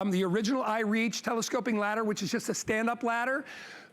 The original iReach telescoping ladder, which is just a stand-up ladder.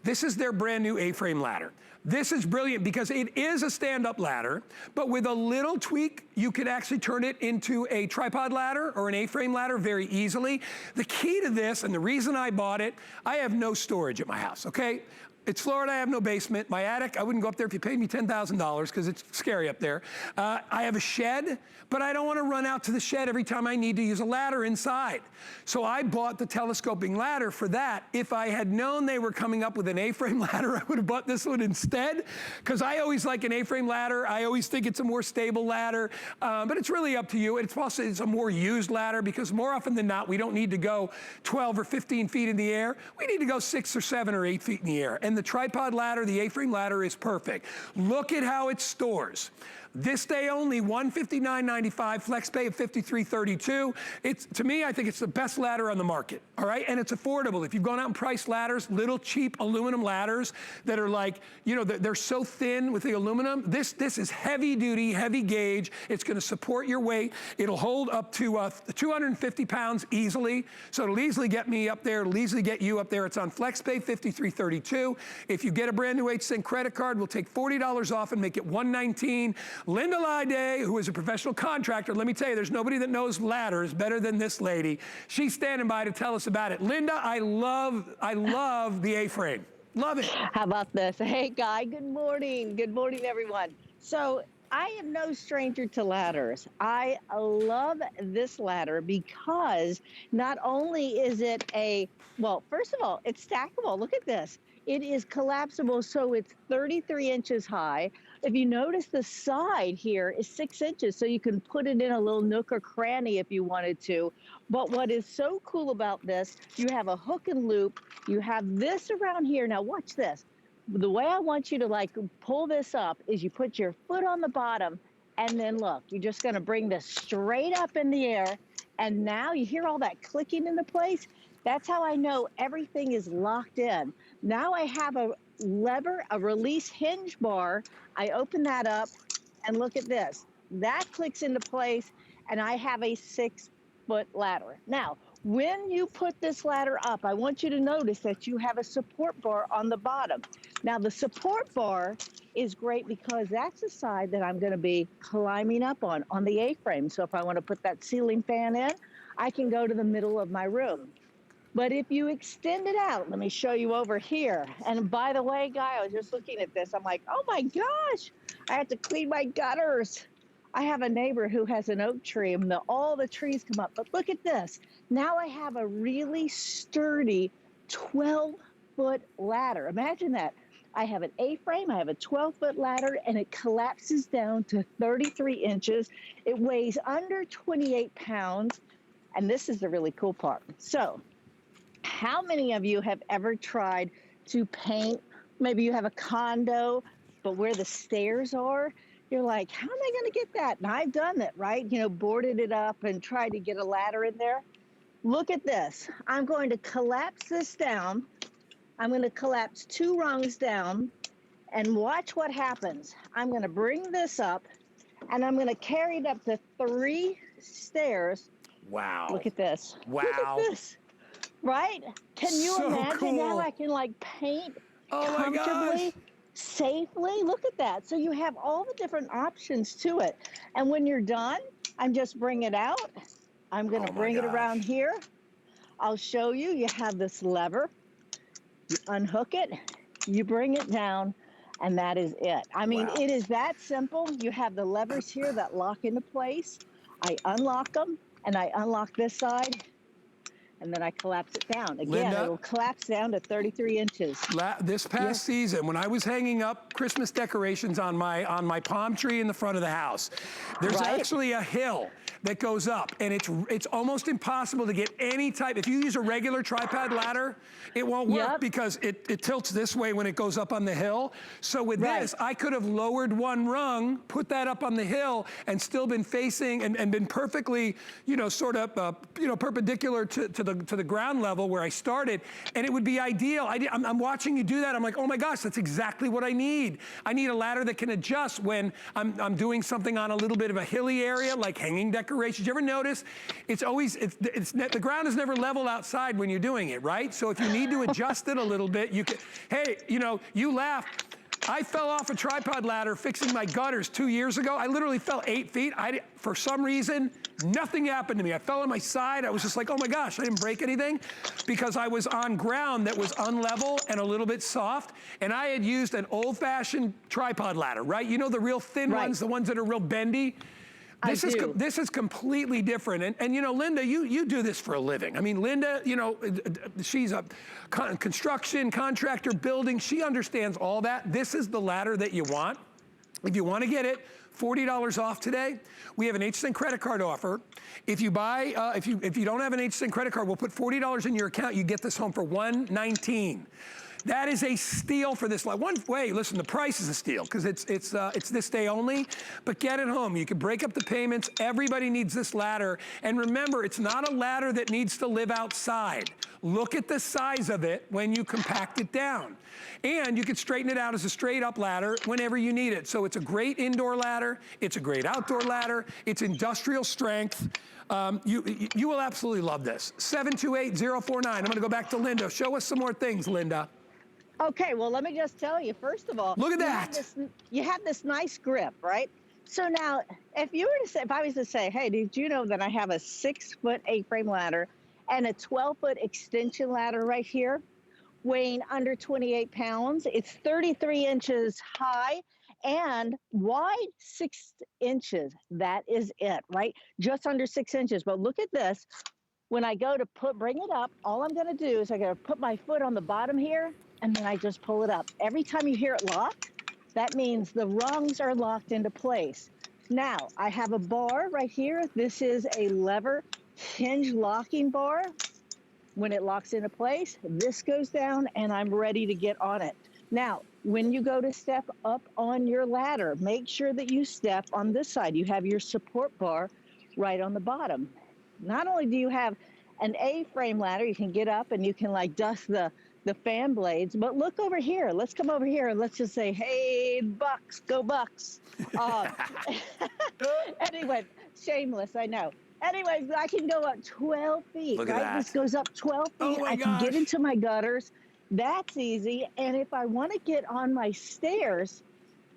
This is their brand new A-frame ladder. This is brilliant because it is a stand-up ladder, but with a little tweak, you could actually turn it into a tripod ladder or an A-frame ladder very easily. The key to this, and the reason I bought it, I have no storage at my house, okay? It's Florida, I have no basement. My attic, I wouldn't go up there if you paid me $10,000 because it's scary up there. I have a shed, but I don't want to run out to the shed every time I need to use a ladder inside. So I bought the telescoping ladder for that. If I had known they were coming up with an A-frame ladder, I would have bought this one instead, because I always like an A-frame ladder. I always think it's a more stable ladder, but it's really up to you. It's also a more used ladder because more often than not, we don't need to go 12 or 15 feet in the air. We need to go 6 or 7 or 8 feet in the air. And the tripod ladder, the A-frame ladder, is perfect. Look at how it stores. This day only, $159.95, flex pay of $53.32. To me, I think it's the best ladder on the market, all right? And it's affordable. If you've gone out and priced ladders, little cheap aluminum ladders that are like, you know, they're so thin with the aluminum, this is heavy duty, heavy gauge. It's gonna support your weight. It'll hold up to 250 pounds easily. So it'll easily get me up there, it'll easily get you up there. It's on flex pay, $53.32. If you get a brand new 8-cent credit card, we'll take $40 off and make it $119. Linda Lyday, who is a professional contractor, let me tell you, there's nobody that knows ladders better than this lady. She's standing by to tell us about it. Linda, I love the A-frame. Love it. How about this? Hey, Guy, good morning. Good morning, everyone. So I am no stranger to ladders. I love this ladder because not only is it well, first of all, it's stackable. Look at this. It is collapsible, so it's 33 inches high. If you notice, the side here is 6 inches, so you can put it in a little nook or cranny if you wanted to. But what is so cool about this, you have a hook and loop. You have this around here. Now watch this. The way I want you to like pull this up is you put your foot on the bottom, and then look, you're just gonna bring this straight up in the air. And now you hear all that clicking into place? That's how I know everything is locked in. Now I have a lever, a release hinge bar. I open that up and look at this. That clicks into place and I have a 6-foot ladder. Now, when you put this ladder up, I want you to notice that you have a support bar on the bottom. Now, the support bar is great because that's the side that I'm gonna be climbing up on the A-frame. So if I wanna put that ceiling fan in, I can go to the middle of my room. But if you extend it out, let me show you over here. And by the way, Guy, I was just looking at this. I'm like, oh my gosh, I have to clean my gutters. I have a neighbor who has an oak tree and all the trees come up. But look at this. Now I have a really sturdy 12-foot ladder. Imagine that. I have an A-frame, I have a 12-foot ladder, and it collapses down to 33 inches. It weighs under 28 pounds. And this is the really cool part. So, how many of you have ever tried to paint? Maybe you have a condo, but where the stairs are, you're like, how am I going to get that? And I've done that, right? You know, boarded it up and tried to get a ladder in there. Look at this. I'm going to collapse this down. I'm going to collapse 2 rungs down and watch what happens. I'm going to bring this up and I'm going to carry it up to 3 stairs. Wow. Look at this. Wow. Look at this. Right? Can you imagine how I can like paint comfortably, safely? Look at that. So you have all the different options to it. And when you're done, I'm just bring it out. I'm going to bring it around here. I'll show you. You have this lever. You unhook it. You bring it down. And that is it. I mean, it is that simple. You have the levers here that lock into place. I unlock them and I unlock this side. And then I collapse it down. Again, Linda, it'll collapse down to 33 inches. This past season, when I was hanging up Christmas decorations on my palm tree in the front of the house, there's actually a hill that goes up, and it's almost impossible to get any type. If you use a regular tripod ladder, it won't work because it tilts this way when it goes up on the hill. So with this, I could have lowered 1 rung, put that up on the hill, and still been facing and been perfectly, you know, sort of, perpendicular to the ground level where I started, and it would be ideal. I'm watching you do that. I'm like, oh my gosh, that's exactly what I need. I need a ladder that can adjust when I'm doing something on a little bit of a hilly area, like hanging decorations races. You ever notice it's always, the ground is never level outside when you're doing it, right? So if you need to adjust it a little bit, you can, hey, you know, you laugh. I fell off a tripod ladder fixing my gutters 2 years ago. I literally fell 8 feet. For some reason, nothing happened to me. I fell on my side. I was just like, oh my gosh, I didn't break anything because I was on ground that was unlevel and a little bit soft. And I had used an old-fashioned tripod ladder, right? You know, the real thin ones, the ones that are real bendy. This is completely different. And you know, Linda, you do this for a living. I mean, Linda, you know, she's a construction contractor, building. She understands all that. This is the ladder that you want. If you want to get it, $40 off today. We have an HSN credit card offer. If you buy, if you don't have an HSN credit card, we'll put $40 in your account. You get this home for $119. That is a steal for this. One way, listen, the price is a steal because it's this day only, but get it home. You can break up the payments. Everybody needs this ladder. And remember, it's not a ladder that needs to live outside. Look at the size of it when you compact it down. And you can straighten it out as a straight up ladder whenever you need it. So it's a great indoor ladder. It's a great outdoor ladder. It's industrial strength. You will absolutely love this. 728-049. I'm gonna go back to Linda. Show us some more things, Linda. Okay, well, let me just tell you, first of all, look at that. You have this nice grip, right? So now, if I was to say, hey, did you know that I have a 6-foot A-frame ladder and a 12-foot extension ladder right here, weighing under 28 pounds? It's 33 inches high and wide 6 inches. That is it, right? Just under 6 inches. But look at this. When I go to bring it up, all I'm gonna do is I'm gonna put my foot on the bottom here, and then I just pull it up. Every time you hear it lock, that means the rungs are locked into place. Now, I have a bar right here. This is a lever hinge locking bar. When it locks into place, this goes down and I'm ready to get on it. Now, when you go to step up on your ladder, make sure that you step on this side. You have your support bar right on the bottom. Not only do you have an A-frame ladder, you can get up and you can like dust the fan blades, but look over here. Let's come over here and let's just say, hey, Bucks, go Bucks. Anyway, shameless, I know. Anyways, I can go up 12 feet, look at right? that. This goes up 12 feet. Oh my I can gosh. get into my gutters. That's easy. And if I want to get on my stairs,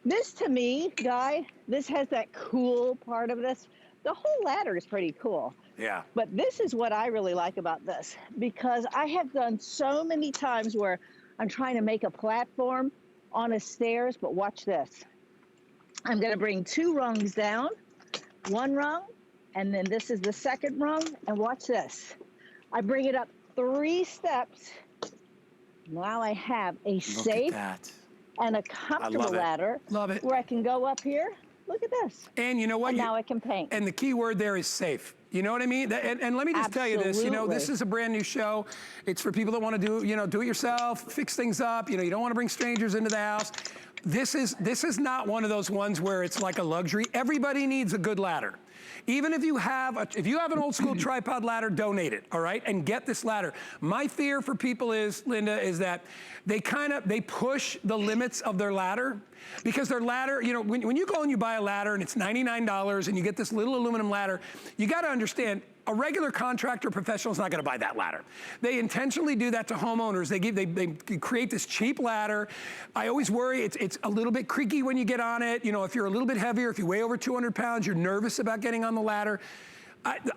this to me, Guy, this has that cool part of this. The whole ladder is pretty cool. Yeah. But this is what I really like about this, because I have done so many times where I'm trying to make a platform on a stairs, but watch this. I'm going to bring 2 rungs down, 1 rung, and then this is the 2nd rung, and watch this. I bring it up 3 steps. Now I have a safe and a comfortable ladder. Love it. Where I can go up here. Look at this. And you know what? And now I can paint. And the key word there is safe. You know what I mean? And let me just tell you this, you know, this is a brand new show. It's for people that want to do, you know, do it yourself, fix things up. You know, you don't want to bring strangers into the house. This is not one of those ones where it's like a luxury. Everybody needs a good ladder. Even if you have an old school tripod ladder, donate it, all right? And get this ladder. My fear for people is, Linda, is that they push the limits of their ladder, because their ladder, you know, when you go and you buy a ladder and it's $99 and you get this little aluminum ladder, you gotta understand, a regular contractor professional is not gonna buy that ladder. They intentionally do that to homeowners. They create this cheap ladder. I always worry it's a little bit creaky when you get on it. You know, if you're a little bit heavier, if you weigh over 200 pounds, you're nervous about getting on the ladder.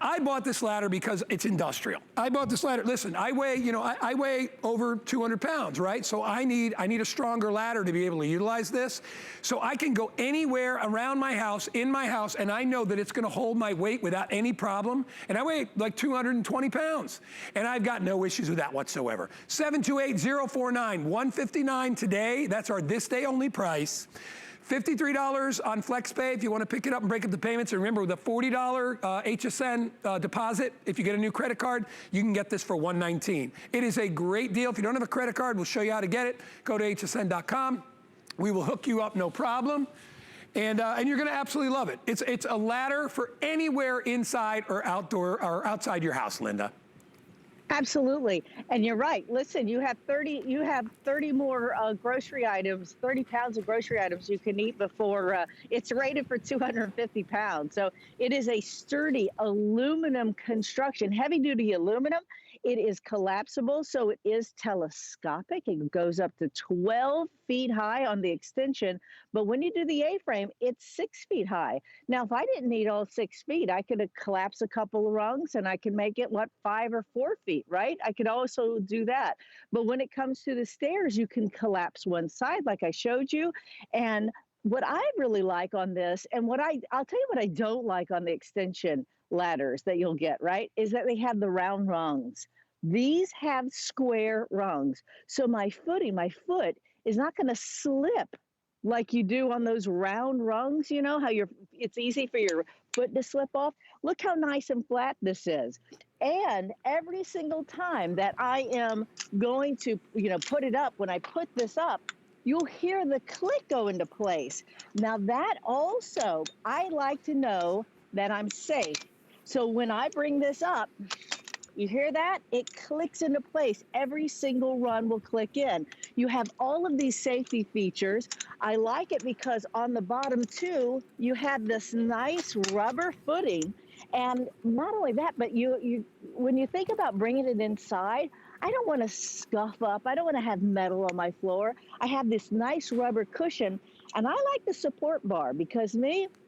I bought this ladder because it's industrial. I bought this ladder, listen, I weigh over 200 pounds, right? So I need a stronger ladder to be able to utilize this. So I can go anywhere around my house, in my house, and I know that it's gonna hold my weight without any problem. And I weigh like 220 pounds. And I've got no issues with that whatsoever. 728-049, $159 today. That's our this day only price. $53 on FlexPay if you want to pick it up and break up the payments. And remember, with a $40 HSN deposit, if you get a new credit card, you can get this for $119. It is a great deal. If you don't have a credit card, we'll show you how to get it. Go to hsn.com. We will hook you up, no problem. And you're going to absolutely love it. It's a ladder for anywhere inside or outdoor or outside your house, Linda. Absolutely. And you're right. Listen, you have 30 more grocery items, 30 pounds of grocery items you can eat before it's rated for 250 pounds. So it is a sturdy aluminum construction, heavy duty aluminum. It is collapsible, so it is telescopic. It goes up to 12 feet high on the extension. But when you do the A-frame, it's 6 feet high. Now, if I didn't need all 6 feet, I could collapse a couple of rungs and I could make it, 5 or 4 feet, right? I could also do that. But when it comes to the stairs, you can collapse one side like I showed you. And what I really like on this, and I'll tell you what I don't like on the extension ladders that you'll get, right, is that they have the round rungs. These have square rungs. So my foot is not going to slip like you do on those round rungs, you know, how it's easy for your foot to slip off. Look how nice and flat this is. And every single time that I am going to, put it up, when I put this up, you'll hear the click go into place. Now that also, I like to know that I'm safe. So when I bring this up, you hear that? It clicks into place. Every single run will click in. You have all of these safety features. I like it because on the bottom too, you have this nice rubber footing. And not only that, but when you think about bringing it inside, I don't want to scuff up. I don't want to have metal on my floor. I have this nice rubber cushion. And I like the support bar because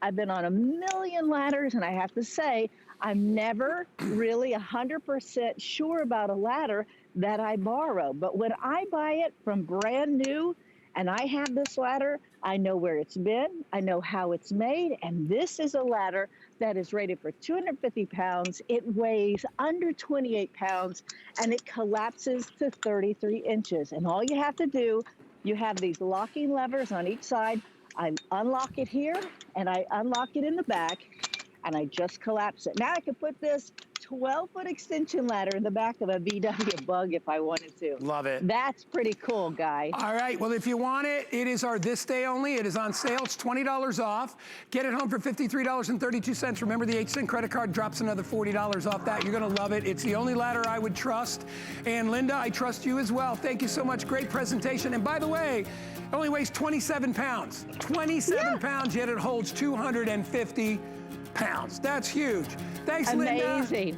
I've been on a million ladders, and I have to say, I'm never really 100% sure about a ladder that I borrow. But when I buy it from brand new and I have this ladder, I know where it's been, I know how it's made, and this is a ladder that is rated for 250 pounds. It weighs under 28 pounds, and it collapses to 33 inches. And all you have to do, you have these locking levers on each side. I unlock it here, and I unlock it in the back, and I just collapse it. Now I can put this 12-foot extension ladder in the back of a VW Bug if I wanted to. Love it. That's pretty cool, guys. All right, well, if you want it, it is our this day only. It is on sale. It's $20 off. Get it home for $53.32. Remember, the 8-cent credit card drops another $40 off that. You're going to love it. It's the only ladder I would trust. And Linda, I trust you as well. Thank you so much. Great presentation. And by the way, it only weighs 27 pounds. 27 pounds, yet it holds 250 pounds. That's huge. Thanks, Linda. Amazing.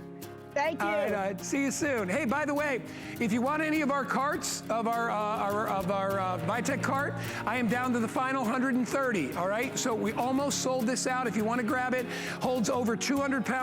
Thank you. All right, see you soon. Hey, by the way, if you want any of our carts, of our ViTech cart, I am down to the final 130, all right? So we almost sold this out. If you want to grab it, holds over 200 pounds.